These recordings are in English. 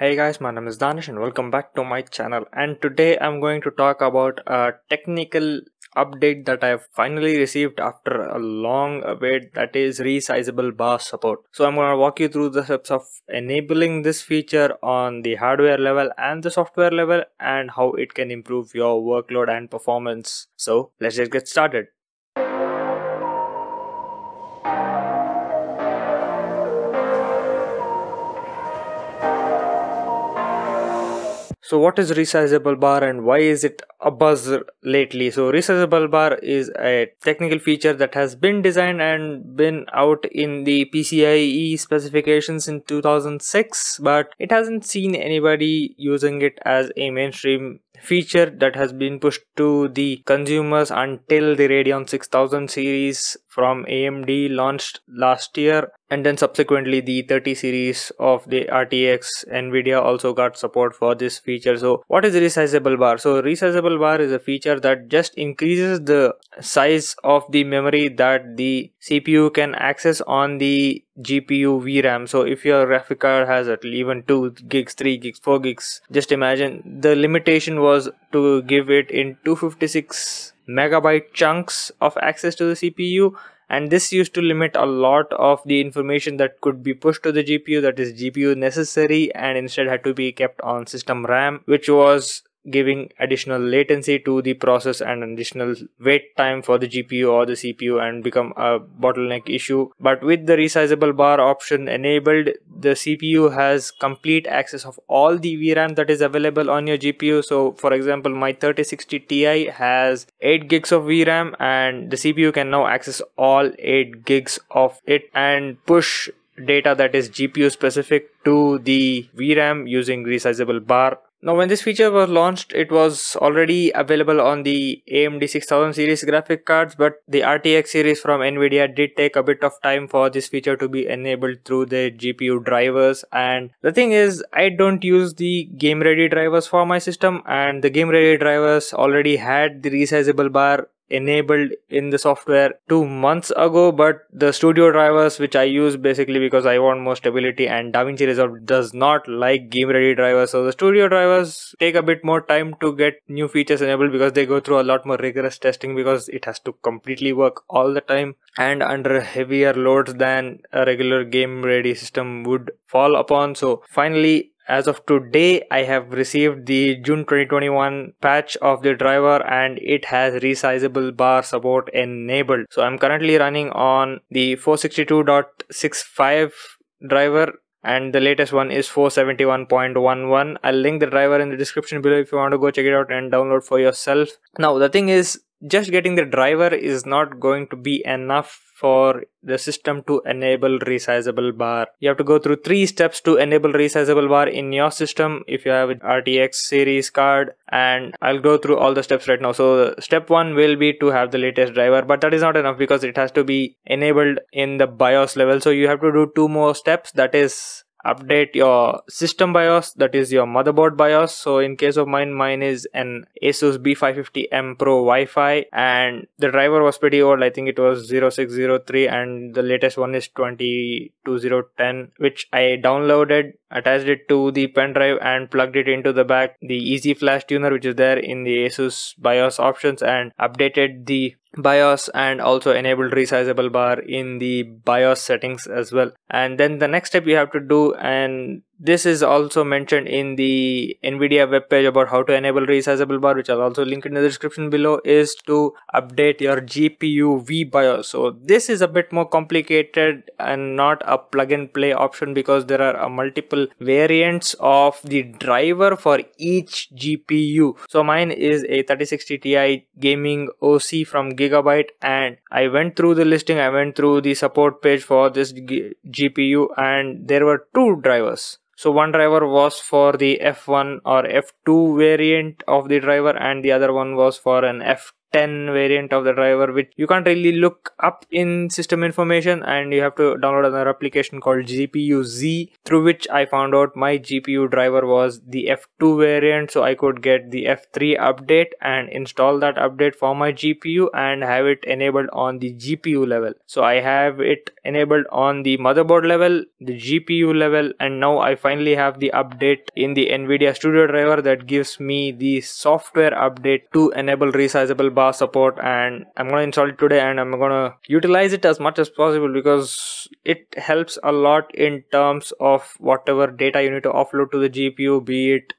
Hey guys, my name is Danish and welcome back to my channel, and today I'm going to talk about a technical update that I've finally received after a long wait, that is resizable bar support. So I'm going to walk you through the steps of enabling this feature on the hardware level and the software level and how it can improve your workload and performance. So let's just get started. So what is resizable bar and why is it a buzz lately? So resizable bar is a technical feature that has been designed and been out in the PCIe specifications in 2006, but it hasn't seen anybody using it as a mainstream feature that has been pushed to the consumers until the Radeon 6000 series from AMD launched last year, and then subsequently the 30 series of the RTX nvidea also got support for this feature. So what is resizable bar? So resizable bar is a feature that just increases the size of the memory that the CPU can access on the GPU VRAM. So if your graphic card has at least even 2 gigs, 3 gigs, 4 gigs, just imagine the limitation was to give it in 256 megabyte chunks of access to the CPU, and this used to limit a lot of the information that could be pushed to the GPU, that is GPU necessary, and instead had to be kept on system RAM, which was giving additional latency to the process and additional wait time for the GPU or the CPU, and become a bottleneck issue. But with the resizable bar option enabled, the CPU has complete access of all the VRAM that is available on your GPU. So for example, my 3060 Ti has 8 gigs of VRAM, and the CPU can now access all 8 gigs of it and push data that is GPU specific to the VRAM using resizable bar. Now when this feature was launched, it was already available on the AMD 6000 series graphic cards, but the RTX series from nvidea did take a bit of time for this feature to be enabled through the GPU drivers. And the thing is, I don't use the game ready drivers for my system, and the game ready drivers already had the resizable bar enabled in the software 2 months ago, but the studio drivers, which I use basically because I want more stability, and DaVinci Resolve does not like game ready drivers, so the studio drivers take a bit more time to get new features enabled because they go through a lot more rigorous testing, because it has to completely work all the time and under heavier loads than a regular game ready system would fall upon. So finally, as of today, I have received the June 2021 patch of the driver, and it has resizable bar support enabled. So I'm currently running on the 462.65 driver, and the latest one is 471.11. I'll link the driver in the description below if you want to go check it out and download for yourself. Now the thing is, just getting the driver is not going to be enough for the system to enable resizable bar. You have to go through 3 steps to enable resizable bar in your system if you have an RTX series card, and I'll go through all the steps right now. So step 1 will be to have the latest driver, but that is not enough because it has to be enabled in the BIOS level. So you have to do 2 more steps, that is update your system BIOS, that is your motherboard BIOS. So in case of mine is an Asus B550M Pro Wi-Fi, and the driver was pretty old. I think it was 0603, and the latest one is 22010, which I downloaded, attached it to the pen drive and plugged it into the back, the Easy Flash Tuner, which is there in the Asus BIOS options, and updated the BIOS and also enabled resizable bar in the BIOS settings as well. And then the next step you have to do, and this is also mentioned in the nvidea webpage about how to enable resizable bar, which I'll also link in the description below, is to update your GPU VBIOS. So this is a bit more complicated and not a plug and play option, because there are multiple variants of the driver for each GPU. So mine is a 3060 Ti gaming OC from Gigabyte, and I went through the listing, I went through the support page for this GPU, and there were 2 drivers. So one driver was for the F1 or F2 variant of the driver, and the other one was for an 10 variant of the driver, which you can't really look up in system information, and you have to download another application called GPU Z, through which I found out my GPU driver was the F2 variant, so I could get the F3 update and install that update for my GPU and have it enabled on the GPU level. So I have it enabled on the motherboard level, the GPU level, and now I finally have the update in the nvidea studio driver that gives me the software update to enable resizable bar support. And I'm gonna install it today, and I'm gonna utilize it as much as possible because it helps a lot in terms of whatever data you need to offload to the GPU, be it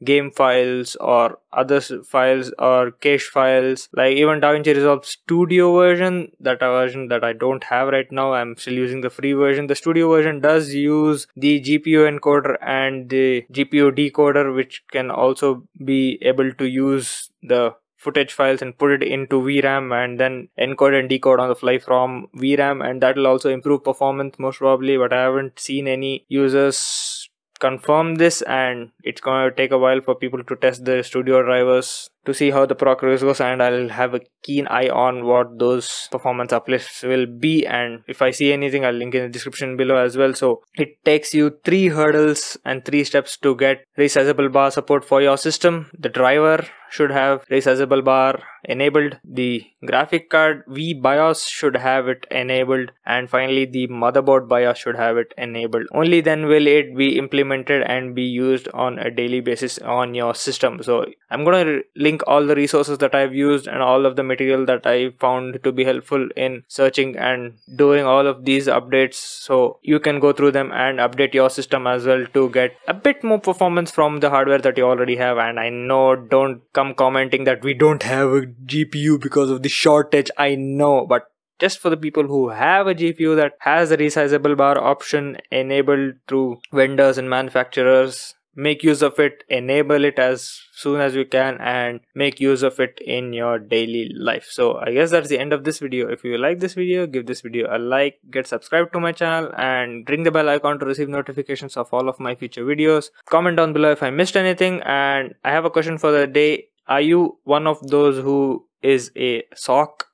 game files or other files or cache files, like even DaVinci Resolve Studio version, that a version that I don't have right now. I'm still using the free version. The Studio version does use the GPU encoder and the GPU decoder, which can also be able to use the footage files and put it into VRAM and then encode and decode on the fly from VRAM, and that will also improve performance most probably, but I haven't seen any users confirm this, and it's going to take a while for people to test the studio drivers to see how the progress goes, and I'll have a keen eye on what those performance uplifts will be, and if I see anything I'll link in the description below as well. So it takes you 3 hurdles and 3 steps to get resizable bar support for your system. The driver should have resizable bar enabled, the graphic card BIOS should have it enabled, and finally the motherboard BIOS should have it enabled. Only then will it be implemented and be used on a daily basis on your system. So I'm gonna link all the resources that I've used and all of the material that I found to be helpful in searching and doing all of these updates, so you can go through them and update your system as well to get a bit more performance from the hardware that you already have. And I know, don't come commenting that we don't have a GPU because of the shortage. I know, but just for the people who have a GPU that has a resizable bar option enabled through vendors and manufacturers, make use of it, enable it as soon as you can, and make use of it in your daily life. So I guess that's the end of this video. If you like this video, give this video a like, get subscribed to my channel, and ring the bell icon to receive notifications of all of my future videos. Comment down below if I missed anything, and I have a question for the day. Are you one of those who is a sock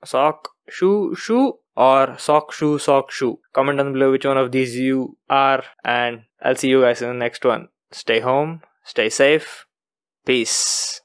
shoe or sock shoe? Comment down below which one of these you are, and I'll see you guys in the next one. Stay home, stay safe, peace.